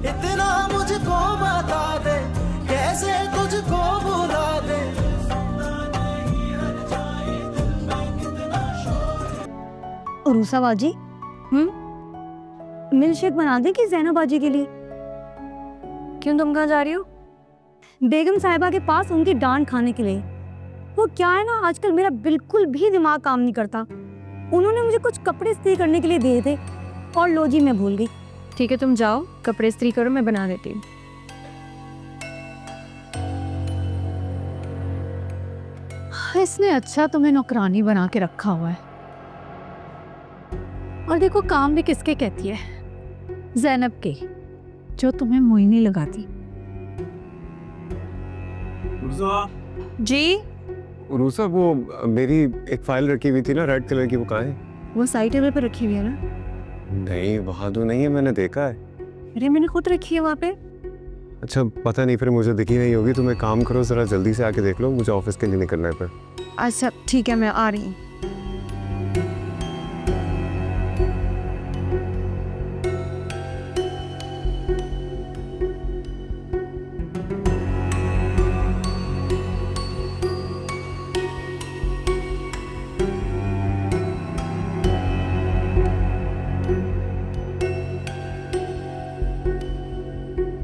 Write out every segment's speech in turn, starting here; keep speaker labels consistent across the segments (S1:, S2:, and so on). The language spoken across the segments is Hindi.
S1: इतना मुझको बता दे, कैसे तुझको भुला दे।
S2: उरूसा बाजी, मिल्क शेक बना दे कि ज़ैनब बाजी के लिए?
S3: क्यों, तुम कहाँ जा रही हो?
S2: बेगम साहिबा के पास उनकी डांट खाने के लिए। वो क्या है ना, आजकल मेरा बिल्कुल भी दिमाग काम नहीं करता। उन्होंने मुझे कुछ कपड़े इस्त्री करने के लिए दिए थे और लो जी मैं भूल गई।
S3: ठीक है, तुम जाओ कपड़े इस्त्री करो, मैं बना देती हूँ।
S4: इसने अच्छा तुम्हें नौकरानी बना के रखा हुआ है। और देखो काम भी किसके कहती है, ज़ैनब के, जो तुम्हें मोहिनी लगाती।
S3: जी
S5: उरूसा, वो मेरी एक फाइल रखी हुई थी ना रेड कलर की, वो कहाँ है?
S3: वो साइड टेबल पे रखी हुई है ना?
S5: नहीं, वहाँ तो नहीं है, मैंने देखा है।
S3: अरे मैंने खुद रखी है वहाँ पे।
S5: अच्छा, पता नहीं, फिर मुझे दिखी नहीं होगी। तुम एक काम करो, जरा जल्दी से आके देख लो, मुझे ऑफिस के लिए निकलना है फिर।
S3: अच्छा ठीक है, मैं आ रही हूँ।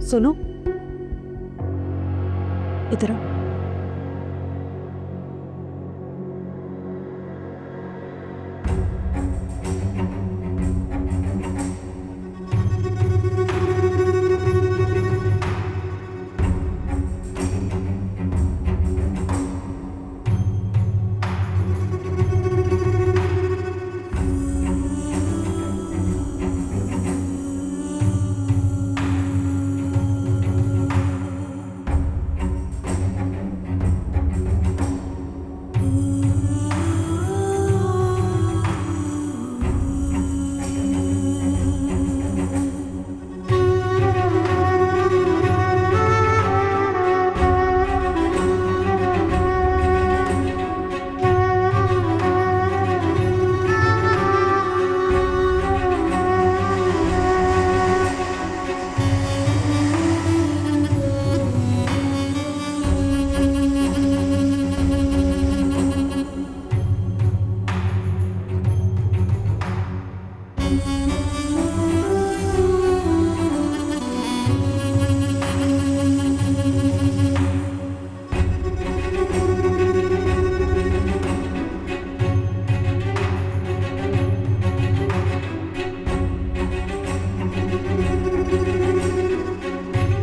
S2: सुनो इधर आओ।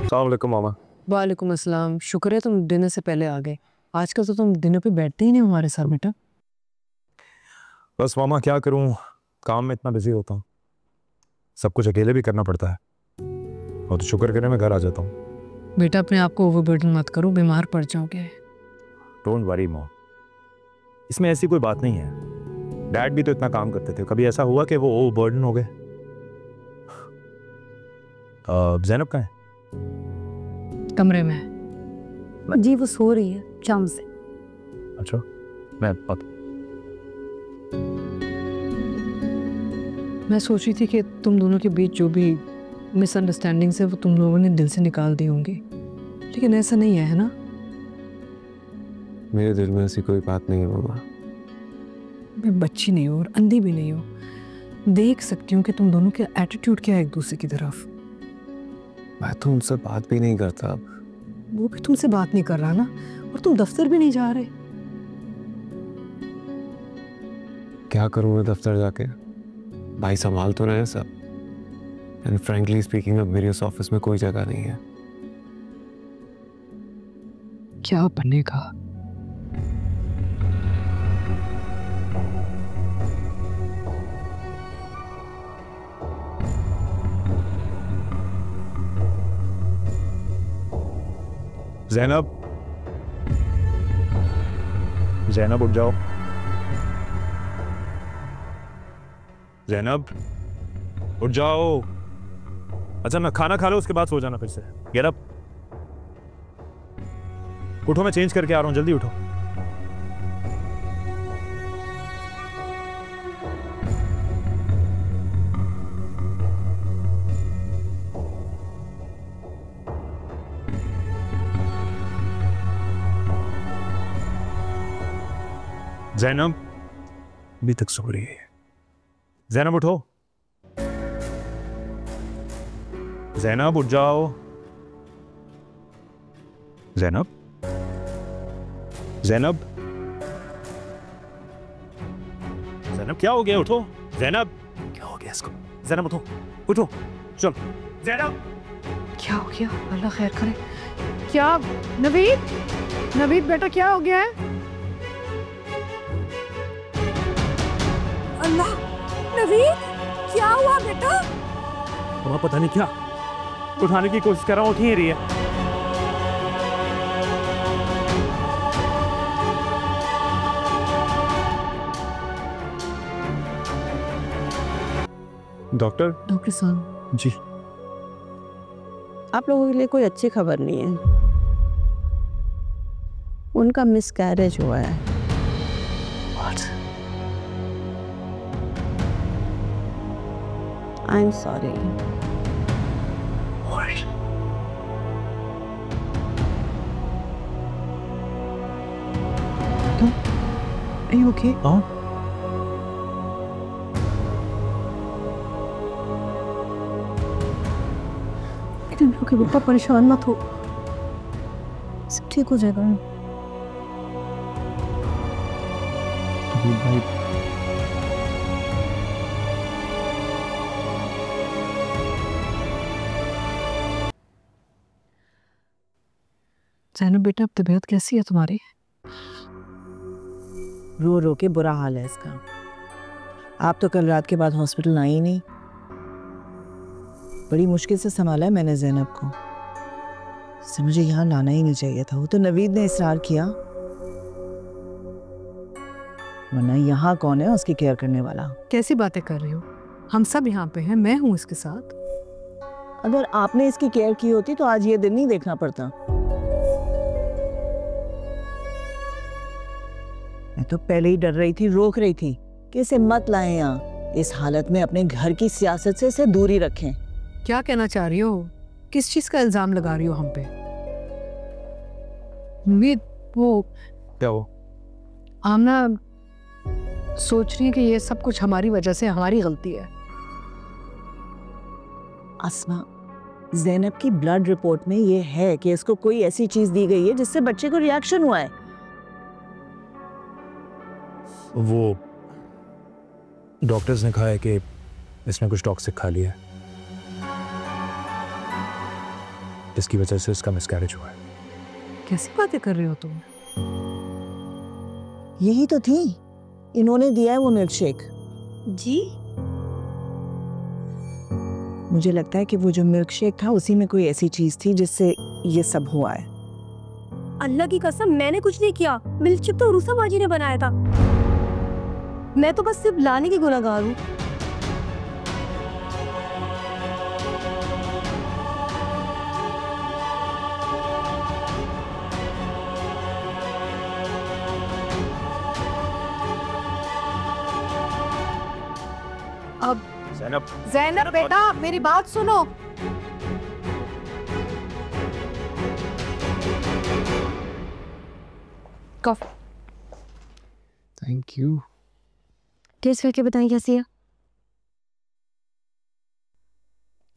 S5: अस्सलामुअलैकुम मामा।
S6: वालेकुम अस्सलाम। शुक्र है तुम डिनर से पहले आ गए। आजकल तो तुम डिनर पे बैठते ही नहीं हमारे साथ बेटा।
S7: बस मामा क्या करूं, काम में इतना बिजी होता हूँ, सब कुछ अकेले भी करना पड़ता है, और तो शुक्र करें मैं घर आ जाता हूँ।
S6: बेटा अपने आप को ओवरबर्डन मत करो, बीमार पड़ जाओगे।
S7: डोंट वरी मॉम, इसमें ऐसी कोई बात नहीं है। डैड भी तो इतना काम करते थे, कभी ऐसा हुआ कि वो ओवरबर्डन हो गए? ज़ैनब कहाँ है?
S6: कमरे में।
S2: जी वो सो रही है शाम से।
S7: अच्छा, मैं
S6: सोच रही थी कि तुम दोनों के बीच जो भी मिसअंडरस्टैंडिंग्स है वो तुम लोगों ने दिल से निकाल दी होंगी, लेकिन ऐसा नहीं है ना?
S5: मेरे दिल में ऐसी कोई बात नहीं है मामा।
S6: मैं बच्ची नहीं हूँ और अंधी भी नहीं हूँ, देख सकती हूँ कि तुम दोनों के एटीट्यूड क्या है एक दूसरे की तरफ।
S5: मैं तो उनसे बात भी नहीं करता अब।
S6: वो भी तुमसे बात नहीं कर रहा ना, और तुम दफ्तर भी नहीं जा रहे।
S5: क्या करूं मैं दफ्तर जाके? भाई संभाल तो रहे हैं सब, एंड फ्रैंकली स्पीकिंग अब मेरी उस ऑफिस में कोई जगह नहीं है।
S6: क्या बनेगा?
S7: ज़ैनब, ज़ैनब उठ जाओ। ज़ैनब उठ जाओ। अच्छा मैं खाना खा लो, उसके बाद सो जाना फिर से। गेट अप, उठो, मैं चेंज करके आ रहा हूँ, जल्दी उठो। जैनब अभी तक सो रही है। जैनब उठो, जैनब उठ जाओ। जैनब, जैनब, जैनब क्या हो गया? उठो जैनब, क्या हो गया इसको? जैनब उठो, उठो, चल जैनब।
S3: क्या हो गया? अल्लाह खैर करे। क्या नवीद, नवीद बेटा क्या हो गया है?
S2: अल्लाह, नवीद क्या हुआ बेटा?
S7: वहाँ पता नहीं क्या उठाने की कोशिश कर रहा हूँ, उठ ही नहीं रही है। डॉक्टर।
S6: डॉक्टर साहब
S7: जी।
S8: आप लोगों के लिए कोई अच्छी खबर नहीं है, उनका मिसकैरेज हुआ है। I am sorry.
S6: Are you okay?
S7: हाँ।
S6: ओके पापा, परेशान मत हो, सब ठीक हो जाएगा।
S7: भाई
S6: जैनब बेटा, अब तबीयत कैसी है तुम्हारी?
S8: रो रो के बुरा हाल है इसका। आप तो कल रात के बाद हॉस्पिटल आई नहीं। बड़ी मुश्किल से संभाला है मैंने जैनब को। इससे मुझे यहाँ लाना ही नहीं चाहिए था। वो तो नवीद ने इसरार किया, वरना यहाँ कौन है उसकी केयर करने वाला?
S6: कैसी बातें कर रही हो? हम सब यहाँ पे हैं, मैं हूँ इसके साथ।
S8: अगर आपने इसकी केयर की होती तो आज ये दिन नहीं देखना पड़ता। मैं तो पहले ही डर रही थी, रोक रही थी कि इसे मत लाएं यहाँ। इस हालत में अपने घर की सियासत से इसे दूर ही रखें।
S6: क्या कहना चाह रही हो? किस चीज का इल्जाम लगा रही हो हम पे? उम्मीद वो
S7: क्या हो?
S6: आमना सोच रही है कि ये सब कुछ हमारी वजह से, हमारी गलती है।
S8: अस्मा, ज़ैनब की ब्लड रिपोर्ट में ये है कि इसको कोई ऐसी चीज दी गई है जिससे बच्चे को रिएक्शन हुआ है।
S7: वो डॉक्टर्स ने कहा है कि इसने कुछ टॉक्सिक खा लिया है, जिसकी वजह से इसका मिसकैरेज हुआ है।
S6: कैसी बातें कर रही हो तुम?
S8: यही तो थी, इन्होंने दिया है वो मिल्क शेक।
S2: जी?
S8: मुझे लगता है कि वो जो मिल्क शेक था उसी में कोई ऐसी चीज थी जिससे ये सब हुआ है।
S2: अल्लाह की कसम, मैंने कुछ नहीं किया। मिल्क शेक तो रूसा बाजी ने बनाया था। मैं तो बस सिर्फ लाने की गुनहगार हूँ।
S6: अब
S7: ज़ैनब,
S3: जैनब बेटा मेरी बात सुनो।
S6: कॉफी।
S5: Thank you.
S2: टेस्ट करके बताएं कैसी है?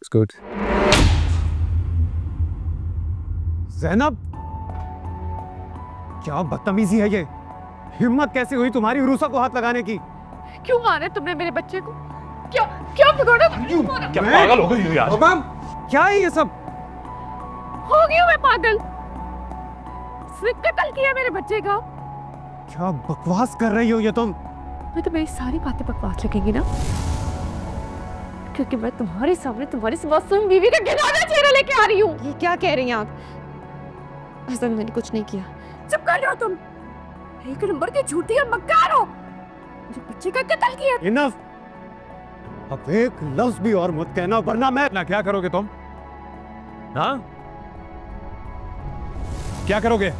S5: It's good.
S9: ज़ैनब, क्या बदतमीजी है ये? हिम्मत कैसे हुई तुम्हारी रूसा को हाथ लगाने की?
S3: क्यों मारे तुमने मेरे बच्चे को? क्या क्या बिगड़ा?
S7: क्या पागल हो गई हो यार?
S9: क्या है ये सब?
S3: हो गई हूँ मैं पागल। इसने कत्ल किया मेरे बच्चे का।
S9: क्या बकवास कर रही हो ये तुम?
S3: मैं तो मेरी सारी बातें बकवास लगेंगी ना, क्योंकि मैं तुम्हारे सामने तुम्हारी मासूम बीवी का घिनौना चेहरा लेके आ रही हूँ।
S4: ये क्या कह रही हैं आप? असल मैंने कुछ नहीं किया।
S3: चुप कर लो तुम। एक नंबर की झूठी और मक्कार हो। मुझे बच्चे का कत्ल किया।
S9: इनफ। अब एक लफ्ज भी और मत कहना, वरना मैं ना। क्या करोगे तुम? हाँ, क्या करोगे?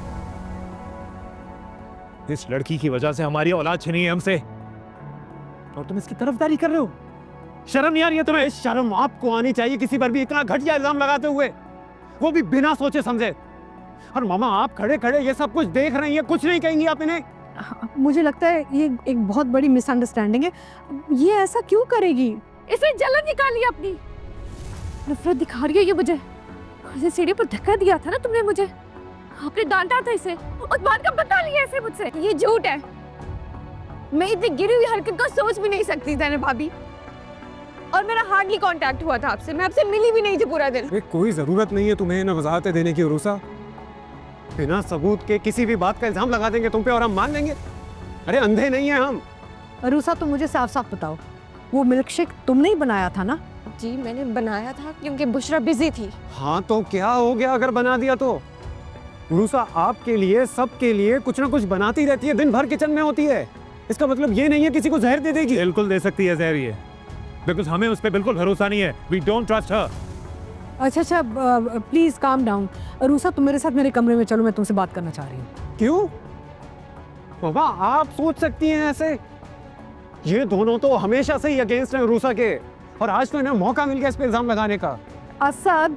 S9: इस लड़की की वजह से हमारी औलाद छिनी है हमसे, और तुम इसकी तरफदारी कर रहे हो। शर्म नहीं आ रही है तुम्हें? शर्म आपको आनी चाहिए किसी पर भी इतना घटिया इल्जाम लगाते हुए, वो भी बिना सोचे समझे। और मामा, आप खड़े खड़े ये सब कुछ देख रही हैं, कुछ नहीं कहेंगी आप इन्हें?
S3: मुझे लगता है ये एक बहुत बड़ी मिसअंडरस्टैंडिंग है। ये ऐसा क्यों करेगी?
S4: इसने जलन निकाली अपनी, नफरत दिखा रही है ये मुझे। इसे सीढ़ी पर धक्का दिया था ना तुमने मुझे, आपने डांटा था इसे, उस बात का बता लिया इसे मुझसे। ये झूठ है, मैं इतनी गिरी हुई हरकत को सोच भी नहीं सकती ज़ैनब भाभी। और मेरा हार्डली कांटेक्ट हुआ था आपसे, मैं आपसे मिली भी नहीं थी पूरा दिन।
S5: कोई जरूरत नहीं है तुम्हें ना वजाहतें देने की उरूसा।
S9: बिना सबूत के किसी भी बात का इल्जाम लगा देंगे तुम पे और हम मान लेंगे। अरे अंधे नहीं है हम।
S3: अरूसा तुम मुझे साफ साफ बताओ, वो मिल्कशेक तुमने ही बनाया था ना?
S4: जी मैंने बनाया था क्योंकि बुशरा बिजी थी।
S9: हाँ तो क्या हो गया अगर बना दिया तो? उरूसा आपके लिए सबके लिए कुछ ना कुछ बनाती रहती है, दिन भर किचन में होती है। इसका मतलब ये नहीं है किसी को जहर दे देगी।
S7: बिल्कुल दे सकती है जहर ये, बिकॉज हमें उस पर बिल्कुल भरोसा नहीं है। We don't trust her.
S3: अच्छा प्लीज काम डाउन। अरूसा तुम मेरे साथ मेरे कमरे में चलो, मैं तुमसे बात करना चाह रही हूँ।
S9: क्यों बाबा, आप सोच सकती हैं ऐसे? ये दोनों तो हमेशा से ही अगेंस्ट हैं उरूसा के, और आज तो इन्हें मौका मिल गया इस पे इल्जाम लगाने का।
S3: असद,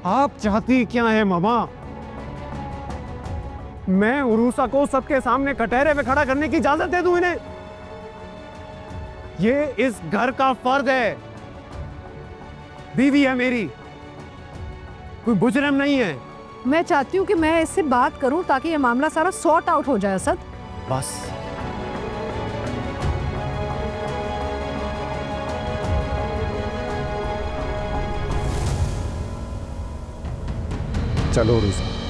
S9: आप चाहती क्या है मामा? मैं उरूसा को सबके सामने कटहरे में खड़ा करने की इजाजत दे दूं इन्हें? ये इस घर का फर्द है, बीवी है मेरी, कोई मुजरिम नहीं है।
S3: मैं चाहती हूँ कि मैं इससे बात करूँ ताकि ये मामला सारा सॉर्ट आउट हो जाए। असद
S9: बस
S7: चलो उरूसा।